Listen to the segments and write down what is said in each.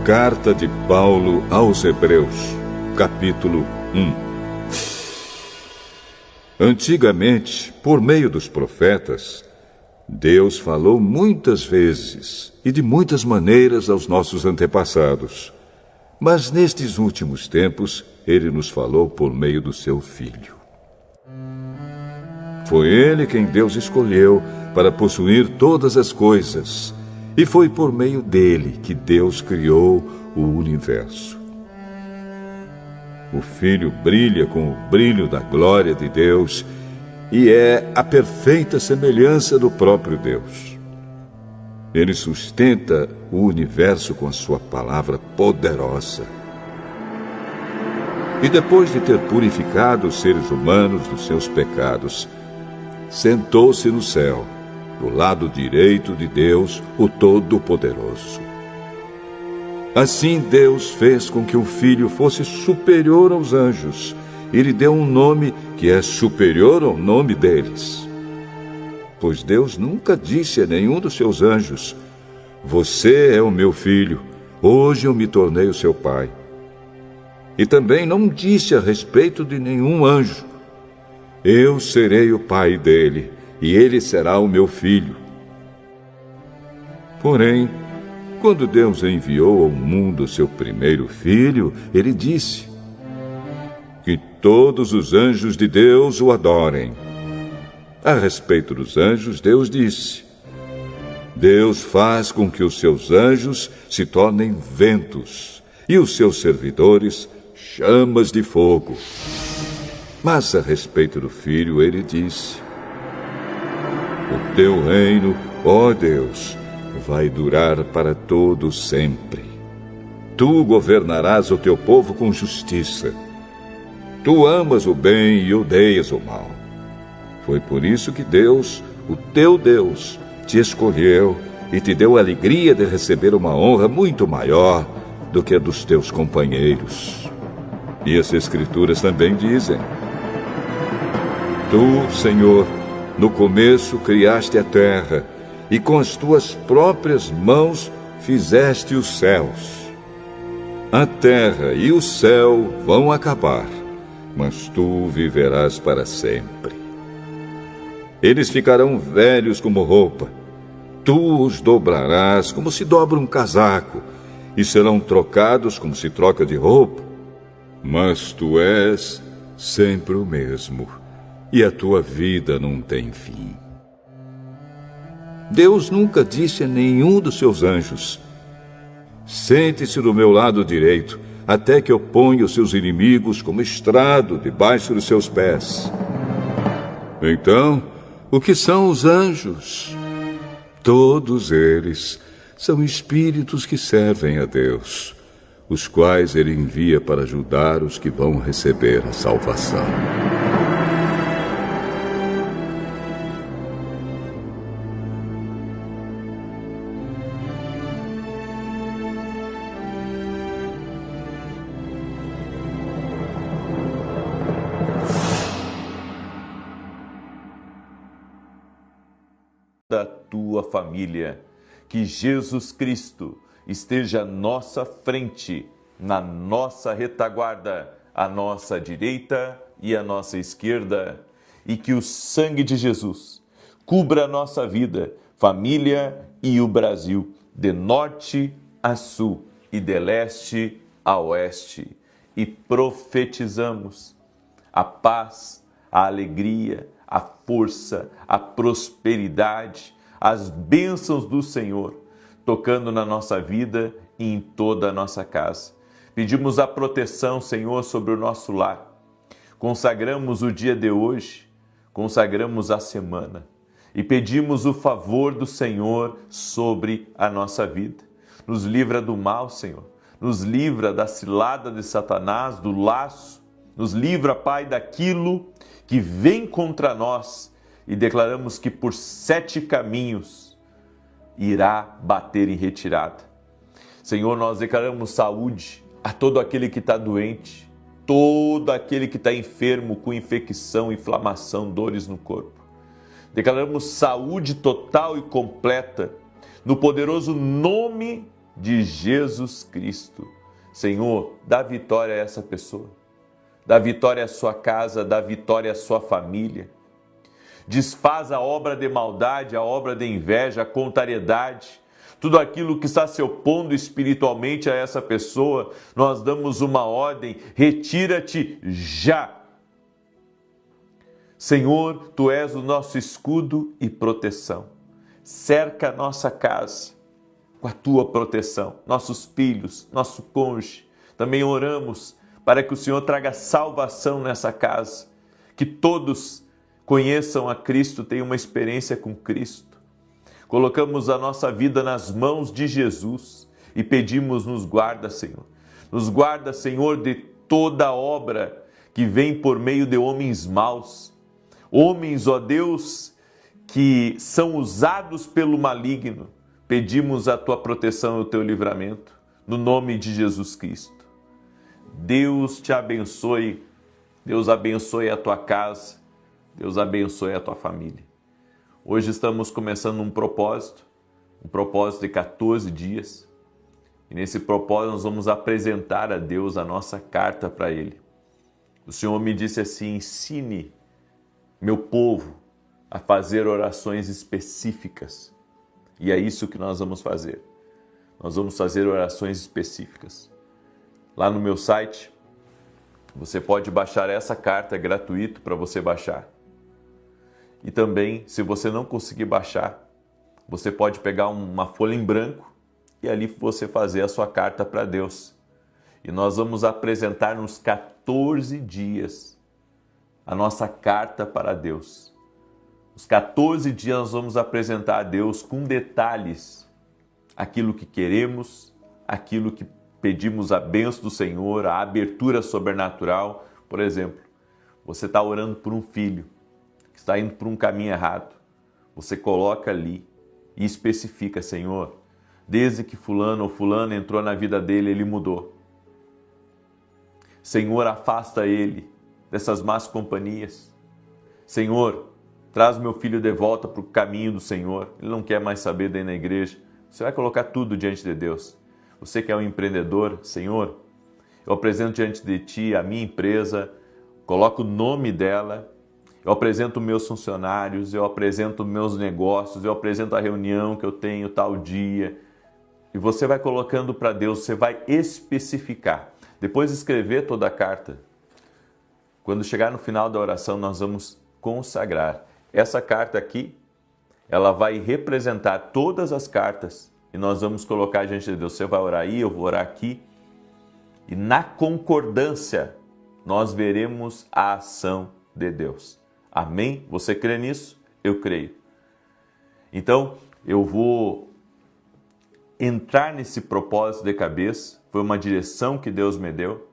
Carta de Paulo aos Hebreus, capítulo 1. Antigamente, por meio dos profetas, Deus falou muitas vezes e de muitas maneiras aos nossos antepassados. Mas nestes últimos tempos, Ele nos falou por meio do seu Filho. Foi Ele quem Deus escolheu para possuir todas as coisas, e foi por meio dele que Deus criou o universo. O Filho brilha com o brilho da glória de Deus e é a perfeita semelhança do próprio Deus. Ele sustenta o universo com a sua palavra poderosa. E depois de ter purificado os seres humanos dos seus pecados, sentou-se no céu, do lado direito de Deus, o Todo-Poderoso. Assim Deus fez com que o Filho fosse superior aos anjos e lhe deu um nome que é superior ao nome deles. Pois Deus nunca disse a nenhum dos seus anjos: "Você é o meu filho, hoje eu me tornei o seu pai." E também não disse a respeito de nenhum anjo: "Eu serei o pai dele, e ele será o meu filho." Porém, quando Deus enviou ao mundo seu primeiro filho, ele disse: "Que todos os anjos de Deus o adorem." A respeito dos anjos, Deus disse: "Deus faz com que os seus anjos se tornem ventos, e os seus servidores chamas de fogo." Mas a respeito do Filho, ele disse: "O teu reino, ó Deus, vai durar para todo sempre. Tu governarás o teu povo com justiça. Tu amas o bem e odeias o mal. Foi por isso que Deus, o teu Deus, te escolheu e te deu a alegria de receber uma honra muito maior do que a dos teus companheiros." E as Escrituras também dizem: "Tu, Senhor, no começo criaste a terra, e com as tuas próprias mãos fizeste os céus. A terra e o céu vão acabar, mas tu viverás para sempre. Eles ficarão velhos como roupa. Tu os dobrarás como se dobra um casaco, e serão trocados como se troca de roupa. Mas tu és sempre o mesmo, e a tua vida não tem fim." Deus nunca disse a nenhum dos seus anjos: "Sente-se do meu lado direito, até que eu ponha os seus inimigos como estrado debaixo dos seus pés." Então, o que são os anjos? Todos eles são espíritos que servem a Deus, os quais ele envia para ajudar os que vão receber a salvação. Da tua família, que Jesus Cristo esteja à nossa frente, na nossa retaguarda, à nossa direita e à nossa esquerda, e que o sangue de Jesus cubra a nossa vida, família e o Brasil, de norte a sul e de leste a oeste, e profetizamos a paz, a alegria, a força, a prosperidade, as bênçãos do Senhor, tocando na nossa vida e em toda a nossa casa. Pedimos a proteção, Senhor, sobre o nosso lar. Consagramos o dia de hoje, consagramos a semana e pedimos o favor do Senhor sobre a nossa vida. Nos livra do mal, Senhor. Nos livra da cilada de Satanás, do laço. Nos livra, Pai, daquilo que vem contra nós, e declaramos que por 7 caminhos irá bater em retirada. Senhor, nós declaramos saúde a todo aquele que está doente, todo aquele que está enfermo com infecção, inflamação, dores no corpo. Declaramos saúde total e completa no poderoso nome de Jesus Cristo. Senhor, dá vitória a essa pessoa, dá vitória à sua casa, dá vitória à sua família. Desfaz a obra de maldade, a obra de inveja, a contrariedade, tudo aquilo que está se opondo espiritualmente a essa pessoa. Nós damos uma ordem: retira-te já. Senhor, Tu és o nosso escudo e proteção. Cerca a nossa casa com a Tua proteção, nossos filhos, nosso cônjuge. Também oramos para que o Senhor traga salvação nessa casa, que todos conheçam a Cristo, tenham uma experiência com Cristo. Colocamos a nossa vida nas mãos de Jesus e pedimos: nos guarda, Senhor. Nos guarda, Senhor, de toda obra que vem por meio de homens maus. Homens, ó Deus, que são usados pelo maligno. Pedimos a Tua proteção e o Teu livramento, no nome de Jesus Cristo. Deus te abençoe, Deus abençoe a tua casa, Deus abençoe a tua família. Hoje estamos começando um propósito de 14 dias. E nesse propósito nós vamos apresentar a Deus a nossa carta para Ele. O Senhor me disse assim: ensine meu povo a fazer orações específicas. E é isso que nós vamos fazer. Nós vamos fazer orações específicas. Lá no meu site, você pode baixar essa carta, é gratuito para você baixar. E também, se você não conseguir baixar, você pode pegar uma folha em branco e ali você fazer a sua carta para Deus. E nós vamos apresentar nos 14 dias a nossa carta para Deus. Os 14 dias nós vamos apresentar a Deus com detalhes aquilo que queremos, aquilo que pedimos, a bênção do Senhor, a abertura sobrenatural. Por exemplo, você está orando por um filho que está indo por um caminho errado. Você coloca ali e especifica: Senhor, desde que fulano ou fulana entrou na vida dele, ele mudou. Senhor, afasta ele dessas más companhias. Senhor, traz meu filho de volta para o caminho do Senhor. Ele não quer mais saber de ir na igreja. Você vai colocar tudo diante de Deus. Você que é um empreendedor, Senhor, eu apresento diante de Ti a minha empresa, coloco o nome dela, eu apresento meus funcionários, eu apresento meus negócios, eu apresento a reunião que eu tenho tal dia. E você vai colocando para Deus, você vai especificar. Depois de escrever toda a carta, quando chegar no final da oração, nós vamos consagrar. Essa carta aqui, ela vai representar todas as cartas e nós vamos colocar diante de Deus. Você vai orar aí, eu vou orar aqui. E na concordância, nós veremos a ação de Deus. Amém? Você crê nisso? Eu creio. Então, eu vou entrar nesse propósito de cabeça. Foi uma direção que Deus me deu.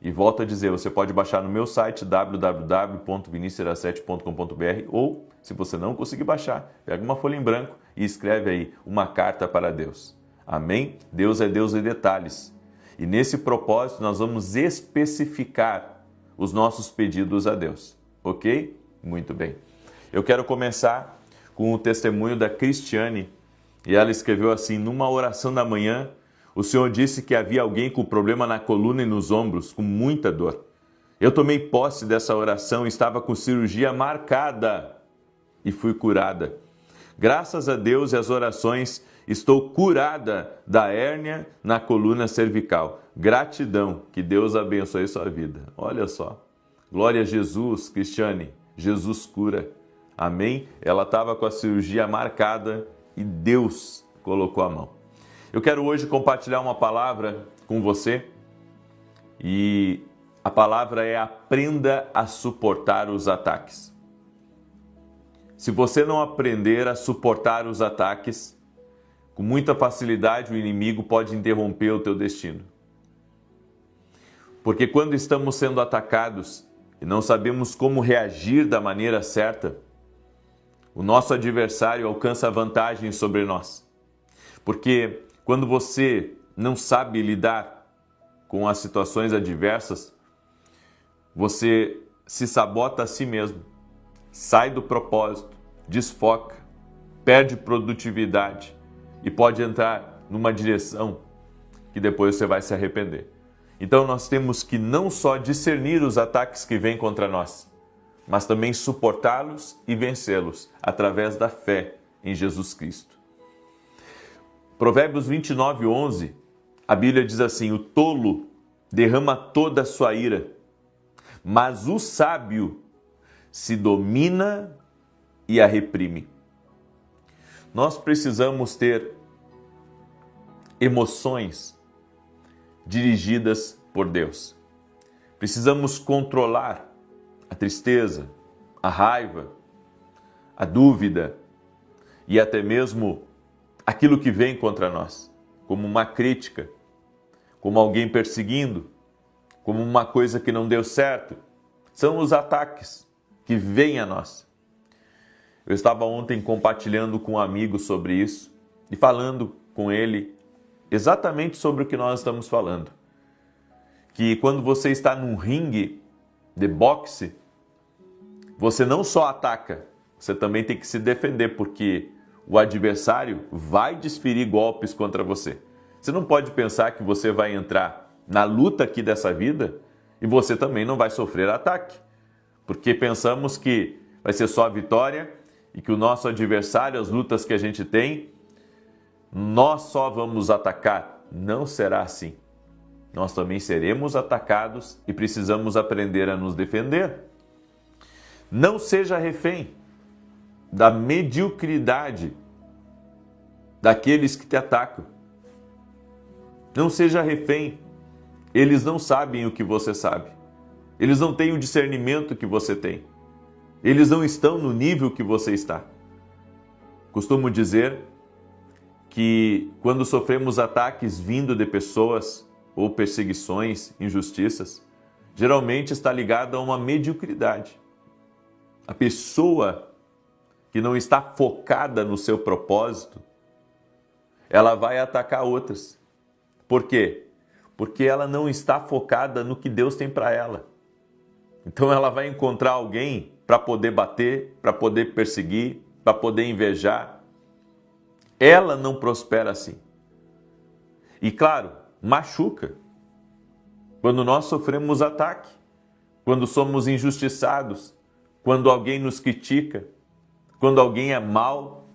E volto a dizer, você pode baixar no meu site www.vinicius07.com.br ou, se você não conseguir baixar, pega uma folha em branco e escreve aí uma carta para Deus. Amém? Deus é Deus de detalhes. E nesse propósito nós vamos especificar os nossos pedidos a Deus. Ok? Muito bem. Eu quero começar com o testemunho da Cristiane. E ela escreveu assim: numa oração da manhã, o Senhor disse que havia alguém com problema na coluna e nos ombros, com muita dor. Eu tomei posse dessa oração, estava com cirurgia marcada e fui curada. Graças a Deus e às orações, estou curada da hérnia na coluna cervical. Gratidão, que Deus abençoe sua vida. Olha só. Glória a Jesus, Cristiane. Jesus cura. Amém? Ela estava com a cirurgia marcada e Deus colocou a mão. Eu quero hoje compartilhar uma palavra com você e a palavra é: aprenda a suportar os ataques. Se você não aprender a suportar os ataques, com muita facilidade o inimigo pode interromper o teu destino. Porque quando estamos sendo atacados e não sabemos como reagir da maneira certa, o nosso adversário alcança vantagem sobre nós. Porque quando você não sabe lidar com as situações adversas, você se sabota a si mesmo, sai do propósito, desfoca, perde produtividade e pode entrar numa direção que depois você vai se arrepender. Então nós temos que não só discernir os ataques que vêm contra nós, mas também suportá-los e vencê-los através da fé em Jesus Cristo. Provérbios 29:11, a Bíblia diz assim: o tolo derrama toda a sua ira, mas o sábio se domina e a reprime. Nós precisamos ter emoções dirigidas por Deus. Precisamos controlar a tristeza, a raiva, a dúvida e até mesmo aquilo que vem contra nós, como uma crítica, como alguém perseguindo, como uma coisa que não deu certo. São os ataques que vêm a nós. Eu estava ontem compartilhando com um amigo sobre isso e falando com ele exatamente sobre o que nós estamos falando. Que quando você está num ringue de boxe, você não só ataca, você também tem que se defender, porque o adversário vai desferir golpes contra você. Você não pode pensar que você vai entrar na luta aqui dessa vida e você também não vai sofrer ataque, porque pensamos que vai ser só a vitória e que o nosso adversário, as lutas que a gente tem, nós só vamos atacar. Não será assim. Nós também seremos atacados e precisamos aprender a nos defender. Não seja refém da mediocridade daqueles que te atacam. Não seja refém. Eles não sabem o que você sabe. Eles não têm o discernimento que você tem. Eles não estão no nível que você está. Costumo dizer que quando sofremos ataques vindo de pessoas ou perseguições, injustiças, geralmente está ligado a uma mediocridade. A pessoa que não está focada no seu propósito, ela vai atacar outras. Por quê? Porque ela não está focada no que Deus tem para ela. Então ela vai encontrar alguém para poder bater, para poder perseguir, para poder invejar. Ela não prospera assim. E claro, machuca. Quando nós sofremos ataque, quando somos injustiçados, quando alguém nos critica, quando alguém é mal.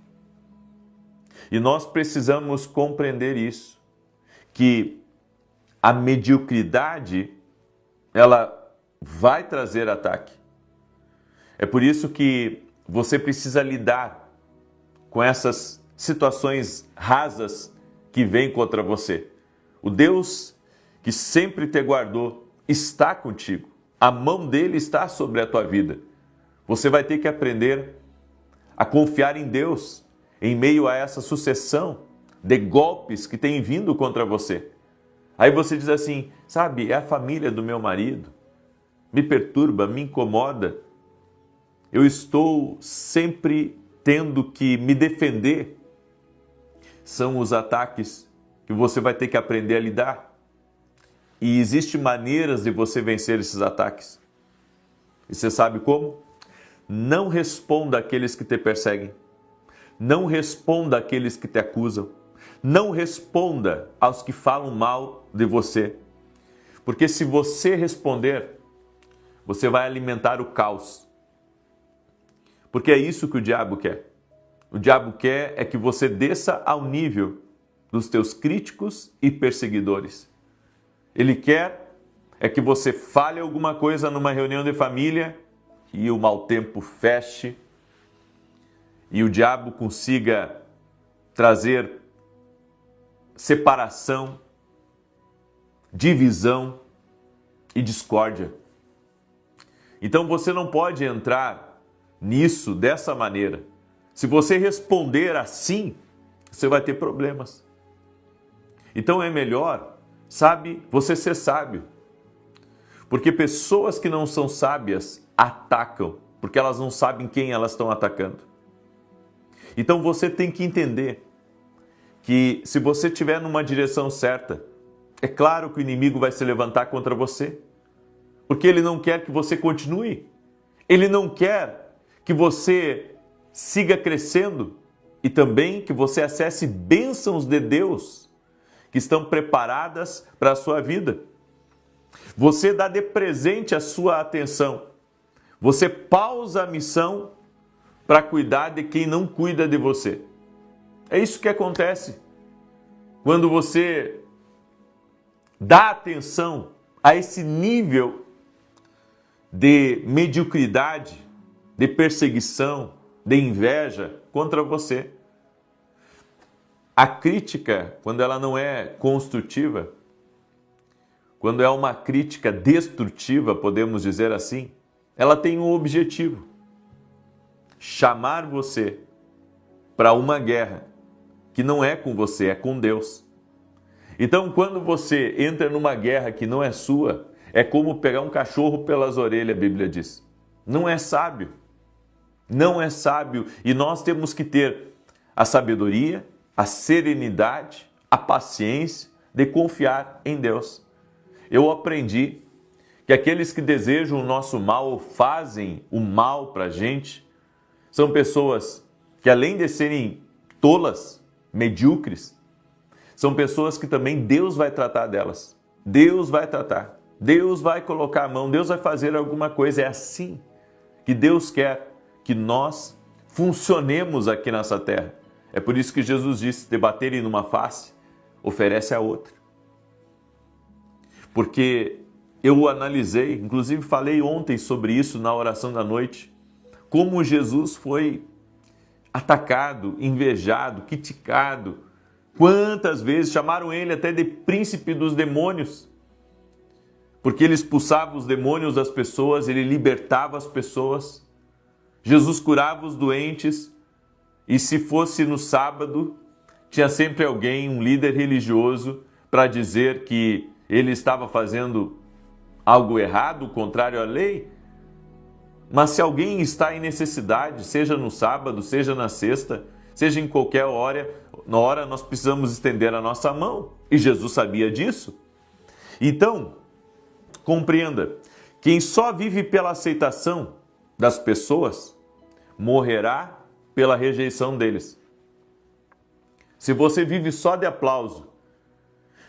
E nós precisamos compreender isso, que a mediocridade, ela vai trazer ataque. É por isso que você precisa lidar com essas situações rasas que vêm contra você. O Deus que sempre te guardou está contigo. A mão dele está sobre a tua vida. Você vai ter que aprender a confiar em Deus em meio a essa sucessão de golpes que tem vindo contra você. Aí você diz assim, sabe, é a família do meu marido, me perturba, me incomoda. Eu estou sempre tendo que me defender. São os ataques que você vai ter que aprender a lidar. E existem maneiras de você vencer esses ataques. E você sabe como? Não responda àqueles que te perseguem. Não responda àqueles que te acusam. Não responda aos que falam mal de você. Porque se você responder, você vai alimentar o caos. Porque é isso que o diabo quer. O diabo quer é que você desça ao nível dos teus críticos e perseguidores. Ele quer é que você fale alguma coisa numa reunião de família e o mau tempo feche e o diabo consiga trazer separação, divisão e discórdia. Então você não pode entrar nisso dessa maneira. Se você responder assim, você vai ter problemas. Então é melhor, sabe, você ser sábio. Porque pessoas que não são sábias atacam, porque elas não sabem quem elas estão atacando. Então você tem que entender que se você estiver numa direção certa, é claro que o inimigo vai se levantar contra você. Porque ele não quer que você continue. Ele não quer que você siga crescendo e também que você acesse bênçãos de Deus que estão preparadas para a sua vida. Você dá de presente a sua atenção. Você pausa a missão para cuidar de quem não cuida de você. É isso que acontece quando você dá atenção a esse nível de mediocridade, de perseguição, de inveja contra você. A crítica, quando ela não é construtiva, quando é uma crítica destrutiva, podemos dizer assim, ela tem um objetivo: chamar você para uma guerra que não é com você, é com Deus. Então, quando você entra numa guerra que não é sua, é como pegar um cachorro pelas orelhas, a Bíblia diz. Não é sábio. Não é sábio. E nós temos que ter a sabedoria, a serenidade, a paciência de confiar em Deus. Eu aprendi que aqueles que desejam o nosso mal ou fazem o mal para a gente são pessoas que, além de serem tolas, medíocres, são pessoas que também Deus vai tratar delas. Deus vai tratar. Deus vai colocar a mão, Deus vai fazer alguma coisa. É assim que Deus quer que nós funcionemos aqui nessa terra. É por isso que Jesus disse: debaterem numa face, oferece a outra. Porque eu analisei, inclusive falei ontem sobre isso na oração da noite, como Jesus foi atacado, invejado, criticado. Quantas vezes chamaram ele até de príncipe dos demônios, porque ele expulsava os demônios das pessoas, ele libertava as pessoas. Jesus curava os doentes, e se fosse no sábado, tinha sempre alguém, um líder religioso, para dizer que ele estava fazendo algo errado, contrário à lei. Mas se alguém está em necessidade, seja no sábado, seja na sexta, seja em qualquer hora, nós precisamos estender a nossa mão. E Jesus sabia disso. Então, compreenda, quem só vive pela aceitação das pessoas, morrerá pela rejeição deles. Se você vive só de aplauso,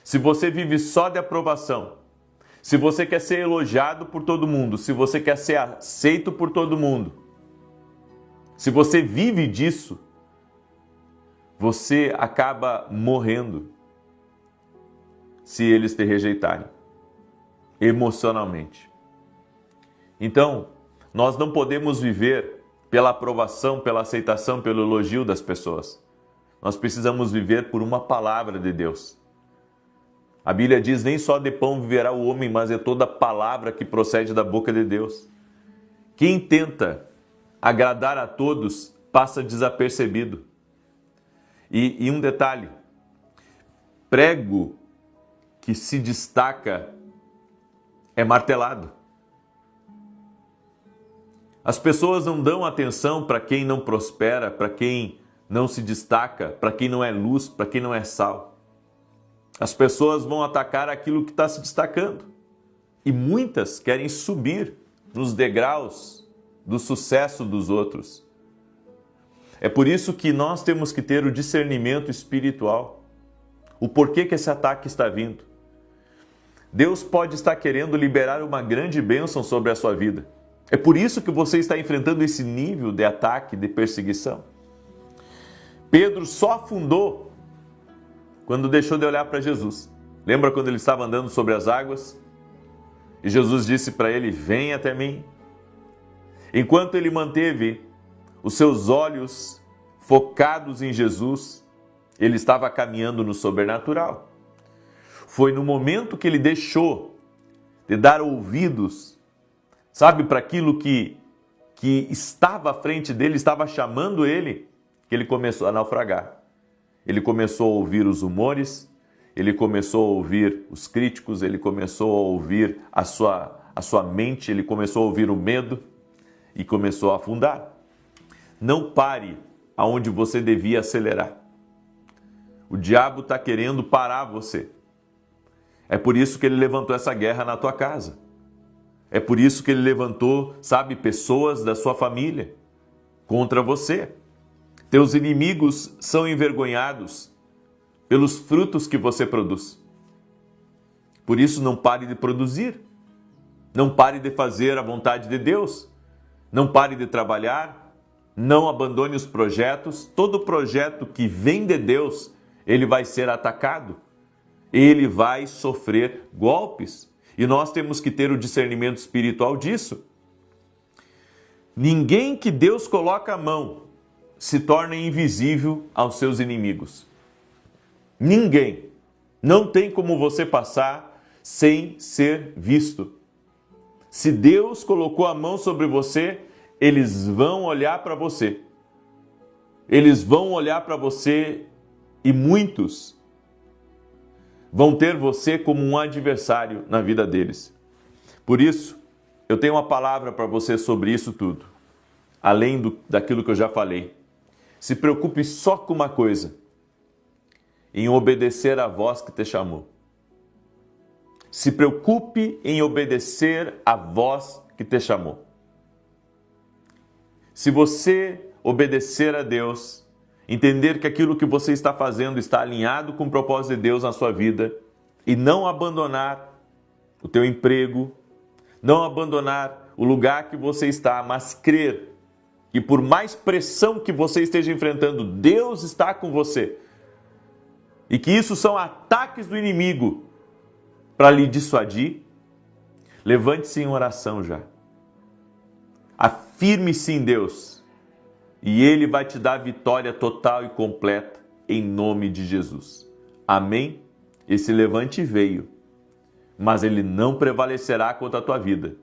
se você vive só de aprovação, se você quer ser elogiado por todo mundo, se você quer ser aceito por todo mundo, se você vive disso, você acaba morrendo se eles te rejeitarem emocionalmente. Então, nós não podemos viver pela aprovação, pela aceitação, pelo elogio das pessoas. Nós precisamos viver por uma palavra de Deus. A Bíblia diz: nem só de pão viverá o homem, mas é toda palavra que procede da boca de Deus. Quem tenta agradar a todos passa desapercebido. E um detalhe: prego que se destaca é martelado. As pessoas não dão atenção para quem não prospera, para quem não se destaca, para quem não é luz, para quem não é sal. As pessoas vão atacar aquilo que está se destacando. E muitas querem subir nos degraus do sucesso dos outros. É por isso que nós temos que ter o discernimento espiritual. O porquê que esse ataque está vindo. Deus pode estar querendo liberar uma grande bênção sobre a sua vida. É por isso que você está enfrentando esse nível de ataque, de perseguição. Pedro só afundou quando deixou de olhar para Jesus. Lembra quando ele estava andando sobre as águas? E Jesus disse para ele: vem até mim. Enquanto ele manteve os seus olhos focados em Jesus, ele estava caminhando no sobrenatural. Foi no momento que ele deixou de dar ouvidos, sabe, para aquilo que estava à frente dele, estava chamando ele, que ele começou a naufragar. Ele começou a ouvir os rumores, ele começou a ouvir os críticos, ele começou a ouvir a sua mente, ele começou a ouvir o medo e começou a afundar. Não pare aonde você devia acelerar. O diabo está querendo parar você. É por isso que ele levantou essa guerra na tua casa. É por isso que ele levantou, sabe, pessoas da sua família contra você. Teus inimigos são envergonhados pelos frutos que você produz. Por isso, não pare de produzir. Não pare de fazer a vontade de Deus. Não pare de trabalhar. Não abandone os projetos. Todo projeto que vem de Deus, ele vai ser atacado. Ele vai sofrer golpes. E nós temos que ter o discernimento espiritual disso. Ninguém que Deus coloca a mão se torna invisível aos seus inimigos. Ninguém. Não tem como você passar sem ser visto. Se Deus colocou a mão sobre você, eles vão olhar para você. Eles vão olhar para você e muitos vão ter você como um adversário na vida deles. Por isso, eu tenho uma palavra para você sobre isso tudo. Além daquilo que eu já falei. Se preocupe só com uma coisa. Em obedecer à voz que te chamou. Se preocupe em obedecer à voz que te chamou. Se você obedecer a Deus, entender que aquilo que você está fazendo está alinhado com o propósito de Deus na sua vida e não abandonar o teu emprego, não abandonar o lugar que você está, mas crer que por mais pressão que você esteja enfrentando, Deus está com você. E que isso são ataques do inimigo para lhe dissuadir, levante-se em oração já. Afirme-se em Deus e Ele vai te dar vitória total e completa em nome de Jesus. Amém? Esse levante veio, mas ele não prevalecerá contra a tua vida,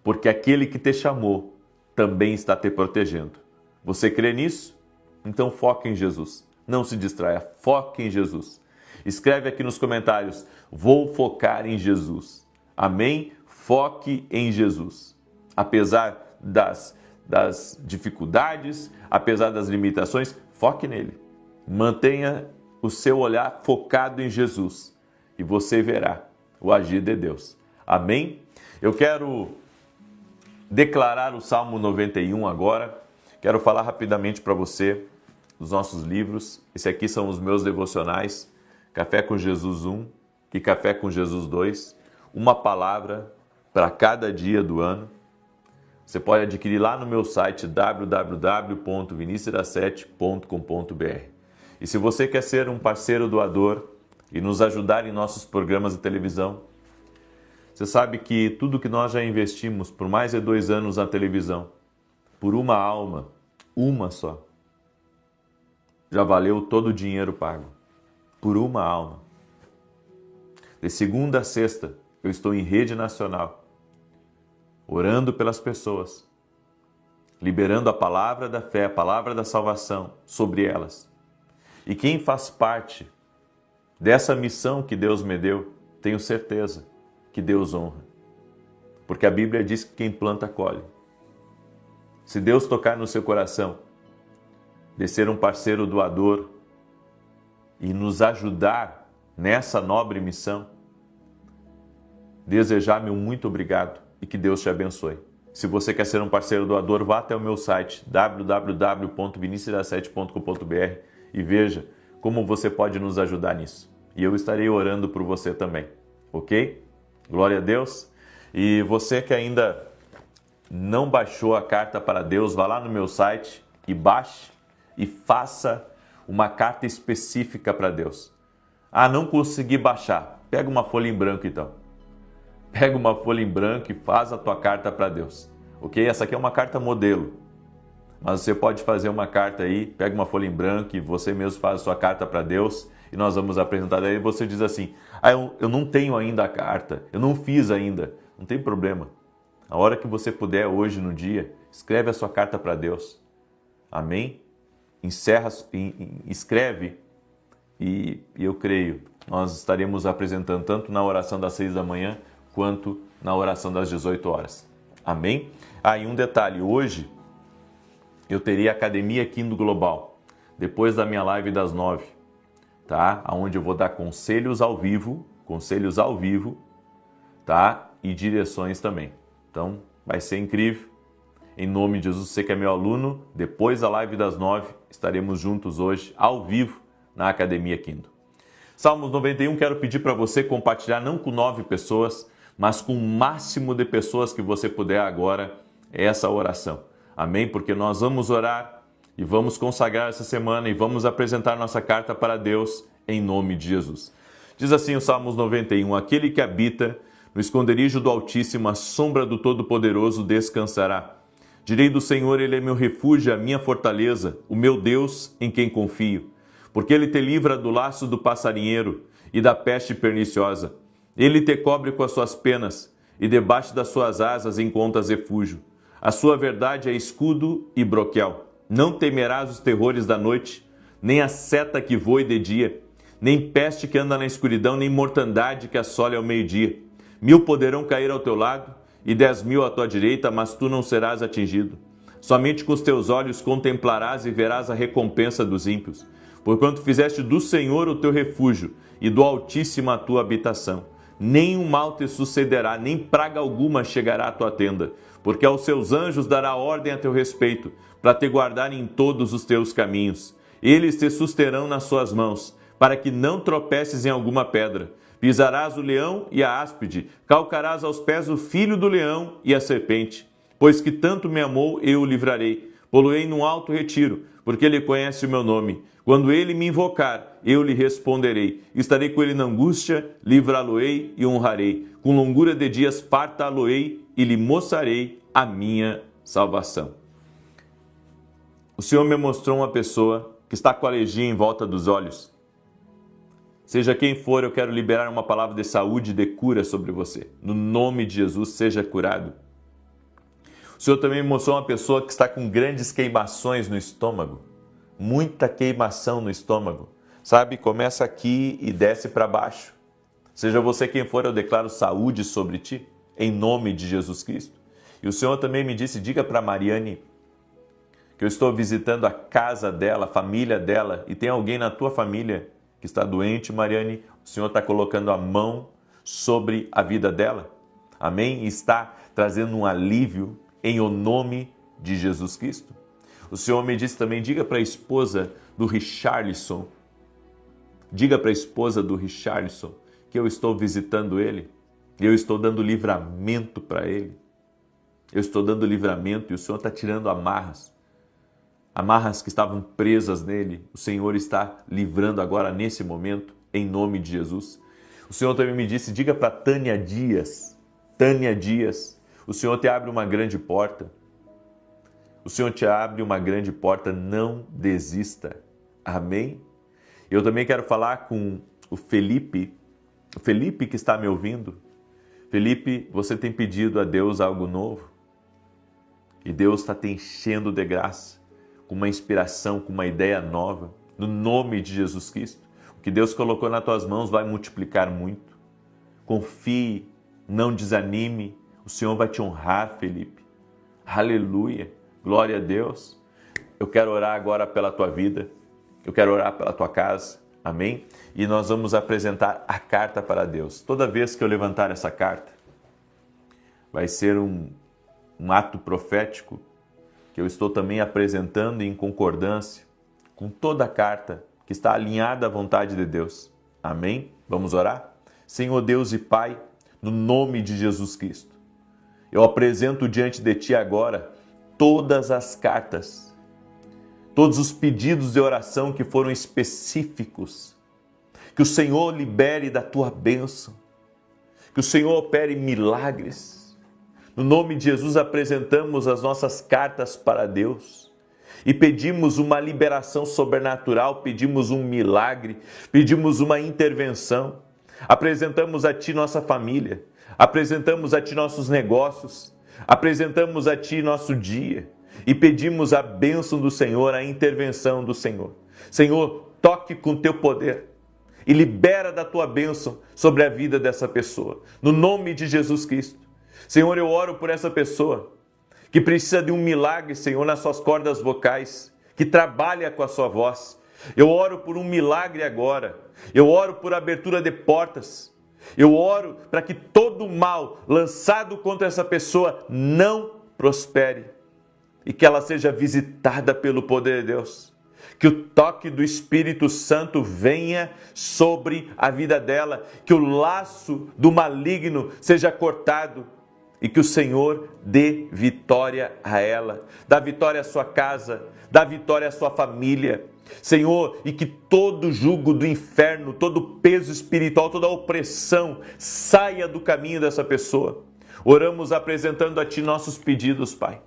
porque aquele que te chamou também está te protegendo. Você crê nisso? Então foque em Jesus. Não se distraia, foque em Jesus. Escreve aqui nos comentários, vou focar em Jesus. Amém? Foque em Jesus. Apesar das dificuldades, apesar das limitações, foque nele. Mantenha o seu olhar focado em Jesus e você verá o agir de Deus. Amém? Eu quero declarar o Salmo 91 agora. Quero falar rapidamente para você dos nossos livros. Esse aqui são os meus devocionais, Café com Jesus 1 e Café com Jesus 2. Uma palavra para cada dia do ano. Você pode adquirir lá no meu site www.vinicius7.com.br. E se você quer ser um parceiro doador e nos ajudar em nossos programas de televisão, você sabe que tudo que nós já investimos por mais de 2 anos na televisão, por uma alma, uma só, já valeu todo o dinheiro pago. Por uma alma. De segunda a sexta, eu estou em rede nacional, orando pelas pessoas, liberando a palavra da fé, a palavra da salvação sobre elas. E quem faz parte dessa missão que Deus me deu, tenho certeza que Deus honra. Porque a Bíblia diz que quem planta, colhe. Se Deus tocar no seu coração, de ser um parceiro doador e nos ajudar nessa nobre missão, desejar-me um muito obrigado e que Deus te abençoe. Se você quer ser um parceiro doador, vá até o meu site www.vinicius7.com.br e veja como você pode nos ajudar nisso. E eu estarei orando por você também, ok? Glória a Deus. E você que ainda não baixou a carta para Deus, vá lá no meu site e baixe e faça uma carta específica para Deus. Ah, não consegui baixar. Pega uma folha em branco então. Pega uma folha em branco e faz a tua carta para Deus. Ok? Essa aqui é uma carta modelo. Mas você pode fazer uma carta aí, pega uma folha em branco e você mesmo faz a sua carta para Deus e nós vamos apresentar. Daí você diz assim, eu não tenho ainda a carta, eu não fiz ainda. Não tem problema. A hora que você puder hoje no dia, escreve a sua carta para Deus. Amém? Escreve e eu creio, nós estaremos apresentando tanto na oração das 6 da manhã quanto na oração das 18 horas. Amém? E um detalhe, hoje eu terei academia aqui no Global, depois da minha live das 9, tá? Onde eu vou dar conselhos ao vivo, tá? E direções também. Então, vai ser incrível. Em nome de Jesus, você que é meu aluno, depois da live das 9, estaremos juntos hoje, ao vivo, na Academia Kindle. Salmos 91, quero pedir para você compartilhar não com 9 pessoas, mas com o máximo de pessoas que você puder agora essa oração. Amém? Porque nós vamos orar e vamos consagrar essa semana e vamos apresentar nossa carta para Deus em nome de Jesus. Diz assim o Salmos 91, aquele que habita no esconderijo do Altíssimo, a sombra do Todo-Poderoso descansará. Direi do Senhor, Ele é meu refúgio, a minha fortaleza, o meu Deus em quem confio. Porque Ele te livra do laço do passarinheiro e da peste perniciosa. Ele te cobre com as suas penas e debaixo das suas asas encontras refúgio. A sua verdade é escudo e broquel. Não temerás os terrores da noite, nem a seta que voe de dia, nem peste que anda na escuridão, nem mortandade que assole ao meio-dia. 1000 poderão cair ao teu lado e 10.000 à tua direita, mas tu não serás atingido. Somente com os teus olhos contemplarás e verás a recompensa dos ímpios. Porquanto fizeste do Senhor o teu refúgio e do Altíssimo a tua habitação. Nenhum mal te sucederá, nem praga alguma chegará à tua tenda, porque aos seus anjos dará ordem a teu respeito, para te guardarem em todos os teus caminhos. Eles te susterão nas suas mãos, para que não tropeces em alguma pedra. Pisarás o leão e a áspide, calcarás aos pés o filho do leão e a serpente. Pois que tanto me amou, eu o livrarei. Poloei num alto retiro, porque ele conhece o meu nome. Quando ele me invocar, eu lhe responderei. Estarei com ele na angústia, livrá-lo-ei e honrarei. Com longura de dias fartá-lo-ei e lhe mostrarei a minha salvação. O Senhor me mostrou uma pessoa que está com alergia em volta dos olhos. Seja quem for, eu quero liberar uma palavra de saúde e de cura sobre você. No nome de Jesus, seja curado. O Senhor também me mostrou uma pessoa que está com grandes queimações no estômago. Muita queimação no estômago. Sabe, começa aqui e desce para baixo. Seja você quem for, eu declaro saúde sobre ti, em nome de Jesus Cristo. E o Senhor também me disse, diga para Mariane, que eu estou visitando a casa dela, a família dela, e tem alguém na tua família que está doente, Mariane, o Senhor está colocando a mão sobre a vida dela. Amém? E está trazendo um alívio em o nome de Jesus Cristo. O Senhor me disse também, diga para a esposa do Richarlison, diga para a esposa do Richarlison que eu estou visitando ele, eu estou dando livramento para ele. Eu estou dando livramento e o Senhor está tirando amarras. Amarras que estavam presas nele, o Senhor está livrando agora nesse momento, em nome de Jesus. O Senhor também me disse, diga para Tânia Dias, o Senhor te abre uma grande porta. O Senhor te abre uma grande porta, não desista. Amém? Eu também quero falar com o Felipe que está me ouvindo. Felipe, você tem pedido a Deus algo novo e Deus está te enchendo de graça, com uma inspiração, com uma ideia nova, no nome de Jesus Cristo. O que Deus colocou nas tuas mãos vai multiplicar muito. Confie, não desanime, o Senhor vai te honrar, Felipe. Aleluia, glória a Deus. Eu quero orar agora pela tua vida, eu quero orar pela tua casa, amém? E nós vamos apresentar a carta para Deus. Toda vez que eu levantar essa carta, vai ser um ato profético, que eu estou também apresentando em concordância com toda a carta que está alinhada à vontade de Deus. Amém? Vamos orar? Senhor Deus e Pai, no nome de Jesus Cristo, eu apresento diante de Ti agora todas as cartas, todos os pedidos de oração que foram específicos. Que o Senhor libere da Tua bênção, que o Senhor opere milagres. No nome de Jesus, apresentamos as nossas cartas para Deus e pedimos uma liberação sobrenatural, pedimos um milagre, pedimos uma intervenção. Apresentamos a Ti nossa família, apresentamos a Ti nossos negócios, apresentamos a Ti nosso dia e pedimos a bênção do Senhor, a intervenção do Senhor. Senhor, toque com Teu poder e libera da Tua bênção sobre a vida dessa pessoa. No nome de Jesus Cristo. Senhor, eu oro por essa pessoa que precisa de um milagre, Senhor, nas suas cordas vocais, que trabalha com a sua voz. Eu oro por um milagre agora. Eu oro por abertura de portas. Eu oro para que todo mal lançado contra essa pessoa não prospere e que ela seja visitada pelo poder de Deus. que o toque do Espírito Santo venha sobre a vida dela, que o laço do maligno seja cortado e que o Senhor dê vitória a ela, dá vitória à sua casa, dá vitória à sua família. Senhor, e que todo jugo do inferno, todo peso espiritual, toda opressão saia do caminho dessa pessoa. Oramos apresentando a Ti nossos pedidos, Pai.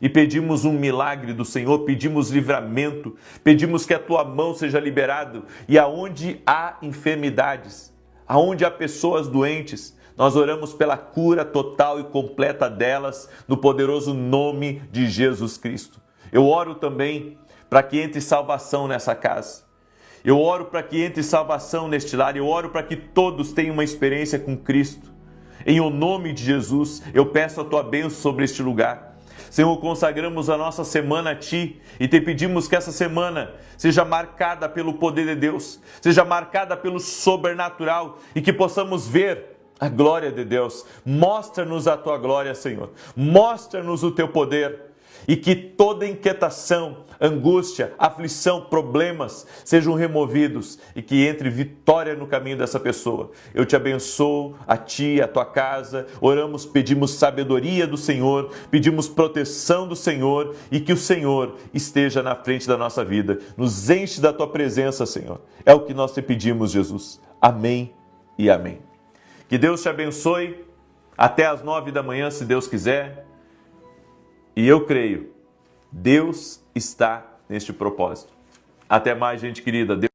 E pedimos um milagre do Senhor, pedimos livramento, pedimos que a Tua mão seja liberada. E aonde há enfermidades, aonde há pessoas doentes, nós oramos pela cura total e completa delas, no poderoso nome de Jesus Cristo. Eu oro também para que entre salvação nessa casa. Eu oro para que entre salvação neste lar. Eu oro para que todos tenham uma experiência com Cristo. Em o nome de Jesus, eu peço a Tua bênção sobre este lugar. Senhor, consagramos a nossa semana a Ti e Te pedimos que essa semana seja marcada pelo poder de Deus, seja marcada pelo sobrenatural e que possamos ver a glória de Deus. Mostra-nos a Tua glória, Senhor. Mostra-nos o Teu poder. E que toda inquietação, angústia, aflição, problemas sejam removidos e que entre vitória no caminho dessa pessoa. Eu te abençoo, a ti, a tua casa. Oramos, pedimos sabedoria do Senhor, pedimos proteção do Senhor e que o Senhor esteja na frente da nossa vida. Nos enche da tua presença, Senhor. É o que nós te pedimos, Jesus. Amém e amém. Que Deus te abençoe. Até às 9 da manhã, se Deus quiser. E eu creio, Deus está neste propósito. Até mais, gente querida.